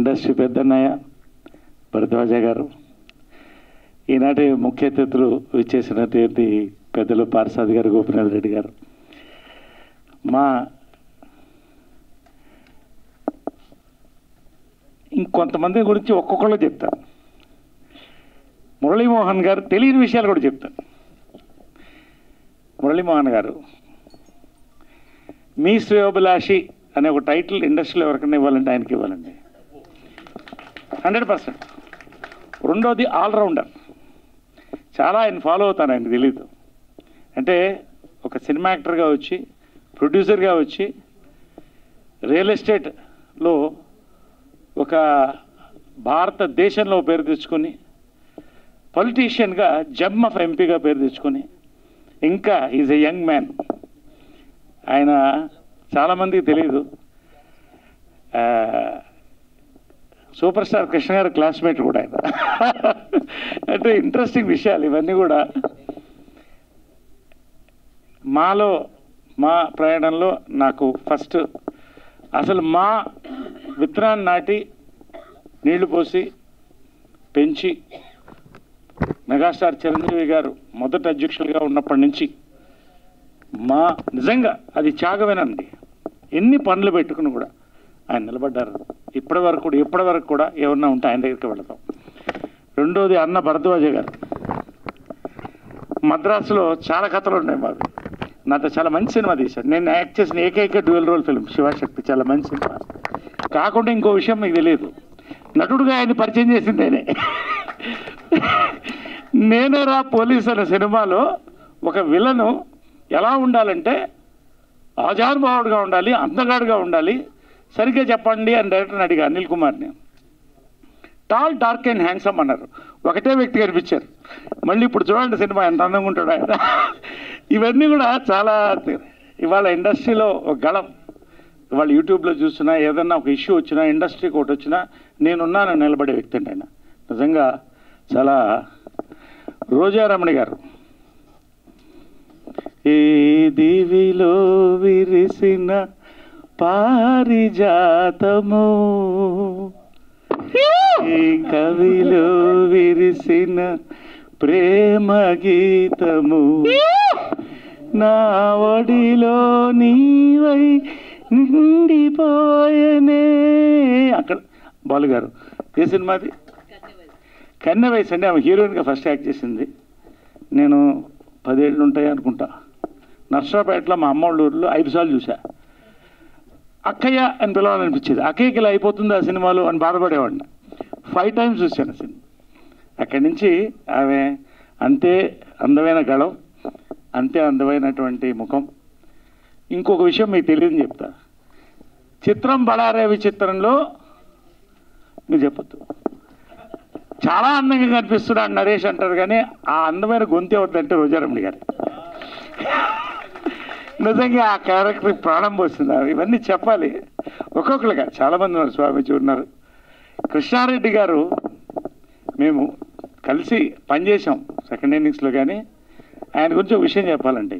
Industry పెద్దన్నయ్య భరద్వాజ గారు, ఈనాటి ముఖ్య అతిథులు విచ్చేసినటువంటి పెద్దలు పార్సాద్ గారు, గోపినాథ్ రెడ్డి గారు, మా ఇంకొంతమంది గురించి ఒక్కొక్కళ్ళు చెప్తాను. మురళీమోహన్ గారు తెలియని విషయాలు కూడా చెప్తాను. మురళీమోహన్ గారు మీ శ్రేయోభిలాషి అనే ఒక టైటిల్ ఇండస్ట్రీలో ఎవరికైనా ఇవ్వాలంటే ఆయనకి ఇవ్వాలండి, 100%. రెండోది ఆల్రౌండర్. చాలా ఆయన ఫాలో అవుతాను, ఆయనకు తెలీదు. అంటే ఒక సినిమా యాక్టర్గా వచ్చి, ప్రొడ్యూసర్గా వచ్చి, రియల్ ఎస్టేట్లో ఒక భారతదేశంలో పేరు తెచ్చుకొని, పొలిటీషియన్గా జమ్ ఆఫ్ ఎంపీగా పేరు తెచ్చుకొని, ఇంకా ఈజ్ ఎ యంగ్ మ్యాన్. ఆయన చాలామందికి తెలీదు, సూపర్ స్టార్ కృష్ణ గారి క్లాస్మేట్ కూడా ఆయన. అంటే ఇంట్రెస్టింగ్ విషయాలు ఇవన్నీ కూడా. మా ప్రయాణంలో నాకు ఫస్ట్ అసలు మా విత్తనాన్ని నాటి నీళ్లు పోసి పెంచి మెగాస్టార్ చిరంజీవి గారు మొదటి అధ్యక్షులుగా ఉన్నప్పటి నుంచి నిజంగా అది త్యాగమేనండి. ఎన్ని పనులు పెట్టుకుని కూడా ఆయన నిలబడ్డారు. ఇప్పటి వరకు కూడా ఏమన్నా ఉంటే ఆయన దగ్గరికి వెళతాం. రెండోది అన్న భరద్వాజ గారు. మద్రాసులో చాలా కథలు ఉన్నాయి మావి. నాతో చాలా మంచి సినిమా తీశాడు. నేను యాక్ట్ చేసిన ఏకైక డ్యూయల్ రోల్ ఫిల్మ్ శివశక్తి. చాలా మంచి సినిమా. కాకుండా ఇంకో విషయం మీకు తెలియదు, నటుడుగా ఆయన పరిచయం చేసింది నేనేరా పోలీస్ అనే సినిమాలో ఒక విలను ఎలా ఉండాలంటే ఆజానుభావుడుగా ఉండాలి, అందగాడుగా ఉండాలి, సరిగ్గా చెప్పండి అని డైరెక్టర్ని అడిగా, అనిల్ కుమార్ని. టాల్, డార్క్ అండ్ హ్యాండ్సమ్ అన్నారు. ఒకటే వ్యక్తి కనిపించారు. మళ్ళీ ఇప్పుడు చూడండి సినిమా ఎంత అందంగా ఉంటాడు ఆయన. ఇవన్నీ కూడా చాలా ఇవాళ ఇండస్ట్రీలో ఒక గళం. ఇవాళ యూట్యూబ్లో చూసినా, ఏదన్నా ఒక ఇష్యూ వచ్చినా, ఇండస్ట్రీకి ఒకటి వచ్చినా నేనున్నానని నిలబడే వ్యక్తి అండి ఆయన. నిజంగా చాలా. రోజారమణి గారు, ఏ దివిలో విరిసిన పారిజాతము, ఈ కవిలో విరిసిన ప్రేమ గీతము, నా ఒడిలో నీవై నిండిపోయనే. అక్కడ బాలుగారు ఏ సినిమాది? కన్నె వయసు అండి. ఆమె హీరోయిన్గా ఫస్ట్ యాక్ట్ చేసింది. నేను 10 ఏళ్ళు ఉంటాయి అనుకుంటా. నర్సరాపేటలో మా అమ్మోళ్ళ ఊరిలో 5 సార్లు చూసా. అక్కయ్య అని పిలవాలనిపించేది. అక్కయ్యకి ఇలా అయిపోతుంది ఆ సినిమాలో అని బాధపడేవాడిని. 5 టైమ్స్ చూశాను ఆ సినిమా. అక్కడి నుంచి ఆమె అంతే అందమైన గళం, అంతే అందమైనటువంటి ముఖం. ఇంకొక విషయం మీకు తెలియదని చెప్తా. చిత్రం బళారే విచిత్రంలో మీరు చెప్పొద్దు, చాలా అందంగా కనిపిస్తున్నాడు నరేష్ అంటారు, కానీ ఆ అందమైన గొంతు అవుతుందంటే రోజారమణి గారు. నిజంగా ఆ క్యారెక్టర్ ప్రాణం పోస్తుంది. ఇవన్నీ చెప్పాలి ఒక్కొక్కరుగా. చాలామంది ఉన్నారు, స్వామీజీ ఉన్నారు, కృష్ణారెడ్డి గారు. మేము కలిసి పనిచేసాం సెకండ్ ఇన్నింగ్స్లో. కానీ ఆయన గురించి ఒక విషయం చెప్పాలండి.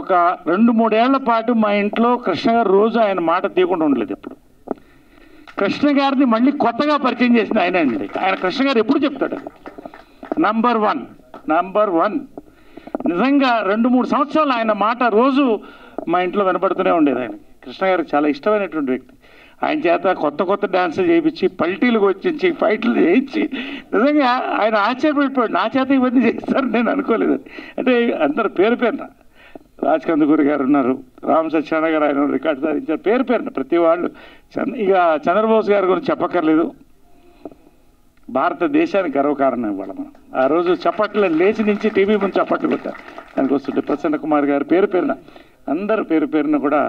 ఒక 2-3 ఏళ్ల పాటు మా ఇంట్లో కృష్ణ గారు రోజు ఆయన మాట తీయకుండా ఉండలేదు. ఎప్పుడు కృష్ణ గారిని మళ్ళీ కొత్తగా పరిచయం చేసింది ఆయన అండి. ఆయన కృష్ణ గారు ఎప్పుడు చెప్తాడు నంబర్ వన్. నిజంగా 2-3 సంవత్సరాలు ఆయన మాట రోజు మా ఇంట్లో వినపడుతూనే ఉండేది. ఆయన కృష్ణ గారికి చాలా ఇష్టమైనటువంటి వ్యక్తి. ఆయన చేత కొత్త డాన్సులు చేయించి, పల్టీలకు వచ్చించి, ఫైట్లు చేయించి, నిజంగా ఆయన ఆశ్చర్యపడిపోయాడు. నా చేత ఇవన్నీ చేస్తారని నేను అనుకోలేదు. అంటే అందరు పేరు పేరున రాజ్ కందుకూరి గారు ఉన్నారు, రామ్ సత్యనారాయణ గారు ఆయన రికార్డు సాధించారు. పేరు పేరున ప్రతి వాళ్ళు. ఇక చంద్రబోస్ గారి గురించి చెప్పక్కర్లేదు. భారతదేశానికి గర్వకారణం ఇవ్వాలి మనం. ఆ రోజు చప్పట్లు లేచి నుంచి టీవీ ముందు చప్పట్లు కొట్టారు. దానికి వస్తుంటే ప్రసన్న కుమార్ గారు పేరు పేరున, అందరు పేరు పేరున కూడా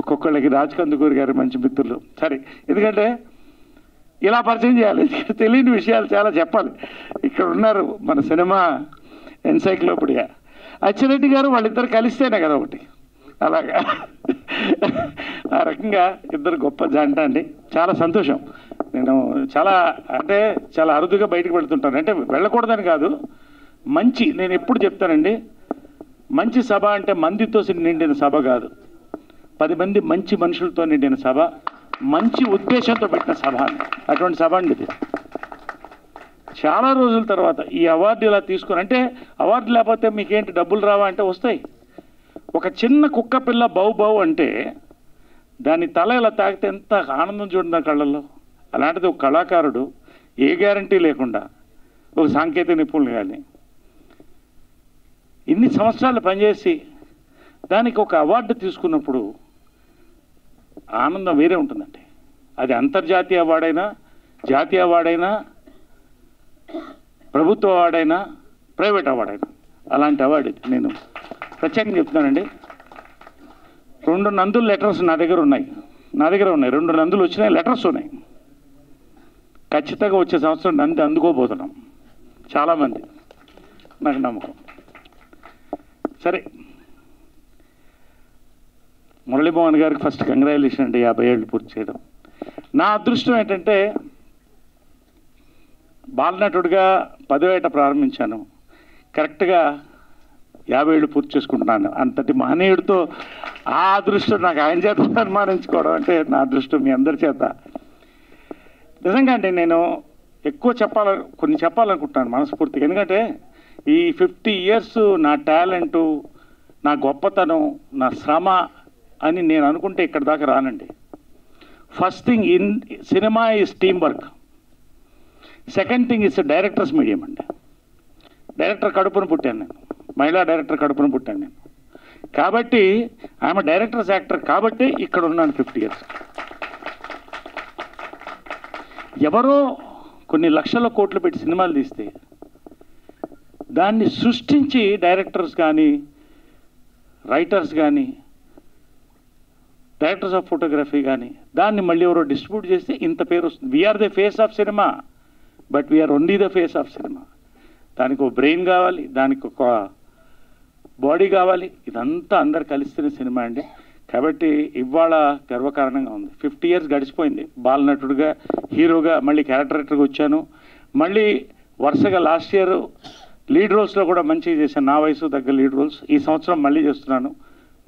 ఒక్కొక్కళ్ళకి. రాజ్ కందుకూరి గారు మంచి మిత్రులు. సరే, ఎందుకంటే ఇలా పరిచయం చేయాలి, తెలియని విషయాలు చాలా చెప్పాలి. ఇక్కడ ఉన్నారు మన సినిమా ఎన్సైక్లోపీడియా అచ్చిరెడ్డి గారు. వాళ్ళిద్దరు కలిస్తేనే కదా ఒకటి. అలాగా ఆ రకంగా ఇద్దరు గొప్ప జంట అండి. చాలా సంతోషం. నేను చాలా అరుదుగా బయటకు వెళ్తుంటాను. అంటే వెళ్ళకూడదని కాదు, నేను ఎప్పుడు చెప్తానండి, మంచి సభ అంటే మందితో నిండిన సభ కాదు, 10 మంది మంచి మనుషులతో నిండిన సభ. మంచి ఉద్దేశంతో పెట్టిన సభ అండి, అటువంటి సభ అండి ఇది. చాలా రోజుల తర్వాత ఈ అవార్డు ఇలా తీసుకుని, అంటే అవార్డు లేకపోతే మీకేంటి డబ్బులు రావా అంటే వస్తాయి. ఒక చిన్న కుక్క పిల్ల బౌ బౌ అంటే దాని తల ఇలా తాకితే ఎంత ఆనందం చూడండి కళ్ళల్లో. అలాంటిది ఒక కళాకారుడు ఏ గ్యారంటీ లేకుండా ఒక సాంకేతిక నిపుణులు కానీ ఇన్ని సంవత్సరాలు పనిచేసి దానికి ఒక అవార్డు తీసుకున్నప్పుడు ఆనందం వేరే ఉంటుందండి. అది అంతర్జాతీయ అవార్డైనా, జాతీయ అవార్డైనా, ప్రభుత్వ అవార్డైనా, ప్రైవేట్ అవార్డైనా, అలాంటి అవార్డు ఇది. నేను ప్రత్యేకంగా చెప్తున్నానండి. 2 నందుల లెటర్స్ నా దగ్గర ఉన్నాయి. 2 నందులు వచ్చినాయి, లెటర్స్ ఉన్నాయి. ఖచ్చితంగా వచ్చే సంవత్సరం నంది అందుకోబోతున్నాం చాలామంది, నాకు నమ్మకం. సరే, మురళీమోహన్ గారికి ఫస్ట్ కంగ్రాచులేషన్ అండి, 50 ఏళ్ళు పూర్తి చేయడం. నా అదృష్టం ఏంటంటే బాలనటుడిగా 10వ ఏట ప్రారంభించాను, కరెక్ట్గా 50 ఏళ్ళు పూర్తి చేసుకుంటున్నాను. అంతటి మహనీయుడితో ఆ అదృష్టం నాకు ఆయన చేత సన్మానించుకోవడం అంటే నా అదృష్టం మీ అందరి చేత. నిజంగా అండి నేను ఎక్కువ కొన్ని చెప్పాలనుకుంటున్నాను మనస్ఫూర్తిగా. ఎందుకంటే ఈ 50 ఇయర్స్ నా టాలెంటు, నా గొప్పతనం, నా శ్రమ అని నేను అనుకుంటే ఇక్కడ దాకా రానండి. First thing in cinema is team work. Second thing is director's medium అండి. డైరెక్టర్ కడుపున పుట్టాను నేను, మహిళా డైరెక్టర్ కడుపున పుట్టాను నేను. కాబట్టి ఆమె డైరెక్టర్స్ యాక్టర్ కాబట్టి ఇక్కడ ఉన్నాను 50 ఇయర్స్. ఎవరో కొన్ని లక్షల కోట్లు పెట్టి సినిమాలు తీస్తే దాన్ని సృష్టించి డైరెక్టర్స్ కానీ, రైటర్స్ కానీ, డైరెక్టర్స్ ఆఫ్ ఫోటోగ్రఫీ కానీ దాన్ని మళ్ళీ ఎవరో డిస్ట్రిబ్యూట్ చేస్తే ఇంత పేరు వస్తుంది. We are the face of cinema, but we are only the face of cinema. దానికి ఒక బ్రెయిన్ కావాలి, దానికి ఒక బాడీ కావాలి, ఇదంతా అందరు కలిస్తేనే సినిమా అండి. కాబట్టి ఇవాళ గర్వకారణంగా ఉంది. 50 ఇయర్స్ గడిచిపోయింది. బాలనటుడిగా, హీరోగా, మళ్ళీ క్యారెక్టర్ యాక్టర్గా వచ్చాను. మళ్ళీ వరుసగా లాస్ట్ ఇయర్ లీడ్ రోల్స్లో కూడా మంచిగా చేశాను, నా వయసు తగ్గ లీడ్ రోల్స్. ఈ సంవత్సరం మళ్ళీ చేస్తున్నాను,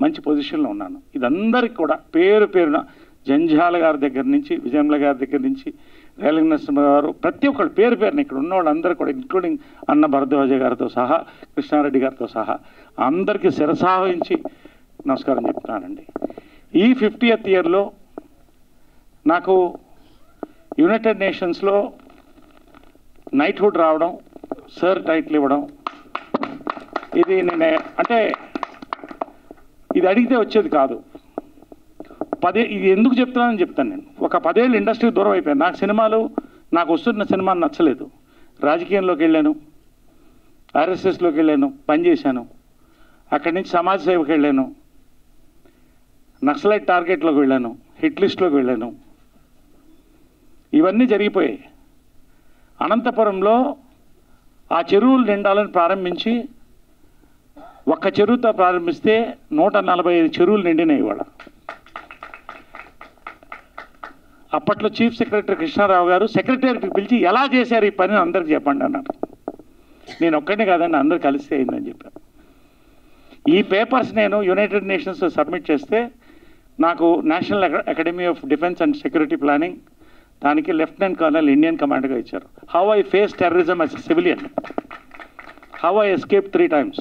మంచి పొజిషన్లో ఉన్నాను. ఇదందరికి కూడా పేరు పేరున జంజాల గారి దగ్గర నుంచి, విజయమ్ల గారి దగ్గర నుంచి, రేలంగి నరసింహ గారు, ప్రతి ఒక్కళ్ళు పేరు పేరున ఇక్కడ ఉన్న వాళ్ళందరూ కూడా, ఇంక్లూడింగ్ అన్న భరద్వాజ గారితో సహా, కృష్ణారెడ్డి గారితో సహా అందరికీ శిరసావహించి నమస్కారం చెప్తున్నానండి. ఈ 50th ఇయర్లో నాకు యునైటెడ్ నేషన్స్లో నైట్హుడ్ రావడం, సర్ టైటిల్ ఇవ్వడం, ఇది నేను అంటే ఇది అడిగితే వచ్చేది కాదు. ఇది ఎందుకు చెప్తున్నానని చెప్తాను. నేను ఒక 10 ఏళ్ళు ఇండస్ట్రీకి దూరం అయిపోయాను. నాకు వస్తున్న సినిమా నచ్చలేదు. రాజకీయంలోకి వెళ్ళాను, ఆర్ఎస్ఎస్లోకి వెళ్ళాను, పనిచేశాను. అక్కడి నుంచి సమాజ సేవకి వెళ్ళాను, నక్సలైట్ టార్గెట్లోకి వెళ్ళాను, హిట్ లిస్ట్లోకి వెళ్ళాను. ఇవన్నీ జరిగిపోయాయి. అనంతపురంలో ఆ చెరువులు నిండాలని ప్రారంభించి, ఒక్క చెరువుతో ప్రారంభిస్తే 145 చెరువులు నిండినాయి ఇవాళ. అప్పట్లో చీఫ్ సెక్రటరీ కృష్ణారావు గారు సెక్రటరీకి పిలిచి ఎలా చేశారు ఈ పని అందరికి చెప్పండి అన్నారు. నేను ఒక్కడిని కాదండి, అందరు కలిసి అయిందని చెప్పాను. ఈ పేపర్స్ నేను యునైటెడ్ నేషన్స్ సబ్మిట్ చేస్తే నాకు national academy of defence and security planning దానికి లెఫ్టినెంట్ కర్నల్ ఇండియన్ కమాండర్గా ఇచ్చారు. How I face terrorism as a civilian, how I escape 3 times.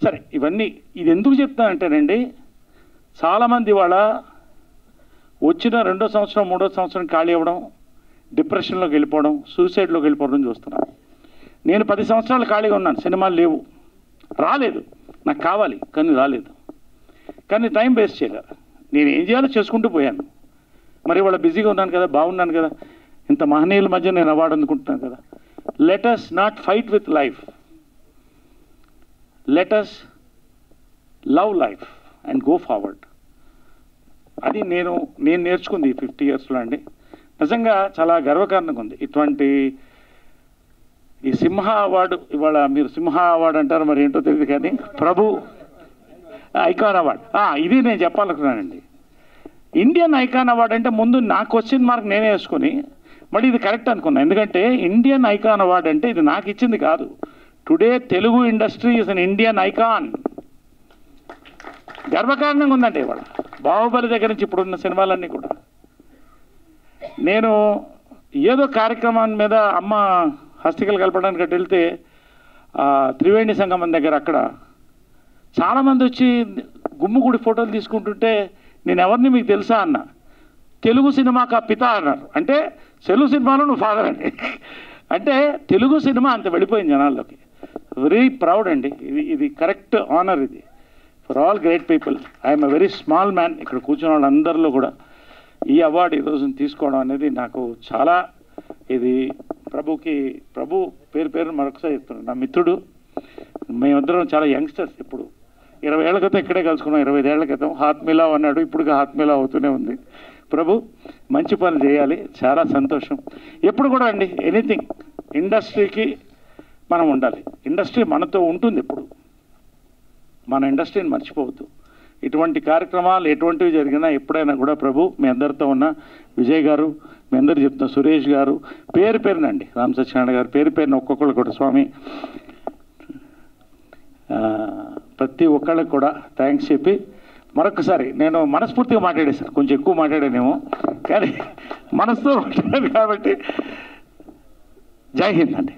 సరే, ఇవన్నీ ఇది ఎందుకు చెప్తానంటేనండి, చాలామంది వాళ్ళ వచ్చిన 2వ సంవత్సరం 3వ సంవత్సరం ఖాళీ అవ్వడం, డిప్రెషన్లోకి వెళ్ళిపోవడం, సూసైడ్లోకి వెళ్ళిపోవడం చూస్తున్నాను. నేను 10 సంవత్సరాలు ఖాళీగా ఉన్నాను, సినిమాలు లేవు, రాలేదు, నాకు కావాలి కానీ రాలేదు. కానీ టైం వేస్ట్ చేయలేదు. నేను ఏం చేయాలో చేసుకుంటూ పోయాను. మరి వాళ్ళ బిజీగా ఉన్నాను కదా, బాగున్నాను కదా, ఇంత మహనీయుల మధ్య నేను అవార్డు అందుకుంటున్నాను కదా. Let us not fight with life, let us love life and go forward. అది నేను నేర్చుకుంది ఈ 50 ఇయర్స్లో అండి. నిజంగా చాలా గర్వకారణంగా ఉంది. ఇటువంటి ఈ సింహ అవార్డు, ఇవాళ మీరు సింహ అవార్డు అంటారు, మరి ఏంటో తెలియదు కానీ ప్రభు ఐకాన్ అవార్డు, ఇది నేను చెప్పాలనుకున్నానండి. ఇండియన్ ఐకాన్ అవార్డు అంటే ముందు నా క్వశ్చన్ మార్క్ నేనే వేసుకొని మళ్ళీ ఇది కరెక్ట్ అనుకున్నాను. ఎందుకంటే ఇండియన్ ఐకాన్ అవార్డు అంటే ఇది నాకు ఇచ్చింది కాదు. Today Telugu industry is an Indian icon. గర్వకారణంగా ఉందంటే ఇవాళ బాహుబలి దగ్గర నుంచి ఇప్పుడున్న సినిమాలన్నీ కూడా నేను ఏదో కార్యక్రమాన్ని మీద అమ్మ హస్తికలు కలపడానికి అటు వెళ్తే త్రివేణి సంగమం దగ్గర అక్కడ చాలామంది వచ్చి గుమ్ముగుడి ఫోటోలు తీసుకుంటుంటే నేను ఎవరిని మీకు తెలుసా అన్న. తెలుగు సినిమాకి ఆ పిత అన్నారు. అంటే తెలుగు సినిమాలో నువ్వు ఫాదర్ అండి. అంటే తెలుగు సినిమా అంత వెళ్ళిపోయింది జనాల్లోకి. వెరీ ప్రౌడ్ అండి. ఇది కరెక్ట్ ఆనర్ ఇది for all great people. I'm a very small man. ఇక్కడ కూర్చున్న వాళ్ళందరిలో కూడా ఈ అవార్డు ఈరోజు తీసుకోవడం అనేది నాకు చాలా ఇది ప్రభు పేరు మరొకసారి చెప్తున్నాను. నా మిత్రుడు, మేమిద్దరం చాలా యంగ్స్టర్స్. ఇప్పుడు 20 ఏళ్ల క్రితం ఇక్కడే కలుసుకున్నాం. 25 ఏళ్ల క్రితం హాత్ మిలావ్ అన్నాడు, ఇప్పుడు హాత్ మిలావ్ అవుతూనే ఉంది. ప్రభు మంచి పని చేయాలి. చాలా సంతోషం. ఎప్పుడు కూడా అండి ఎనీథింగ్ ఇండస్ట్రీకి మనం ఉండాలి. ఇండస్ట్రీ మనతో ఉంటుంది. ఎప్పుడు మన ఇండస్ట్రీని మర్చిపోవద్దు. ఇటువంటి కార్యక్రమాలు ఎటువంటివి జరిగినా ఎప్పుడైనా కూడా ప్రభు మీ అందరితో ఉన్న విజయ్ గారు, మీ అందరూ చెప్తున్న సురేష్ గారు, పేరునండి రామ్ సత్యనారాయణ గారు, పేరున ఒక్కొక్కళ్ళు కూడా స్వామి ప్రతి ఒక్కళ్ళకి కూడా థ్యాంక్స్ చెప్పి మరొకసారి నేను మనస్ఫూర్తిగా మాట్లాడేశాను. కొంచెం ఎక్కువ మాట్లాడానేమో, కానీ మనసుతో మాట్లాడాను కాబట్టి జై హింద్ అండి.